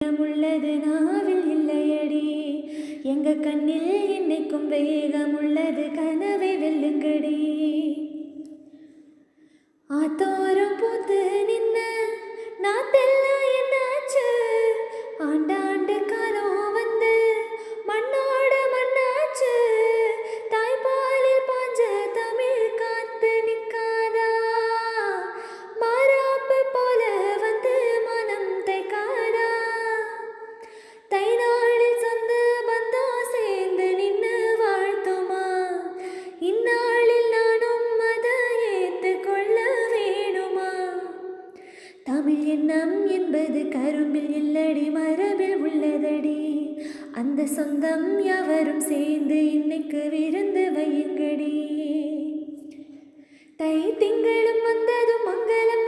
உள்ளது நாவில் இல்லையடி எங்க கண்ணில் இன்னைக்கும் வேகம் உள்ளது கனவை வெல்லுங்கடி ஆத்தோரம் பூத்து நின்ன நாத்தெல்லாம் என்னாச்சு ஆண்டாண்டு காலம் வந்து மண்ணோட மண்ணாச்சு தாய்ப்பாலில் பாஞ்ச தமிழ் காத்து நிற்காதா மாறாப்பு போல வந்து மனம் தைக்காதா தை நாளில் சொந்த பந்தம் சேர்ந்து நின்று வாழ்த்துமா இந்நாளில் நானும் அதை ஏற்றுக்கொள்ள வேணுமா தமிழ் எண்ணம் என்பது கரும்பில் இல்லடி மரபில் உள்ளதடி அந்த சொந்தம் யாவரும் சேர்ந்து இன்னைக்கு விருந்து வையுங்கடி தை திங்களும் வந்ததும் மங்களம்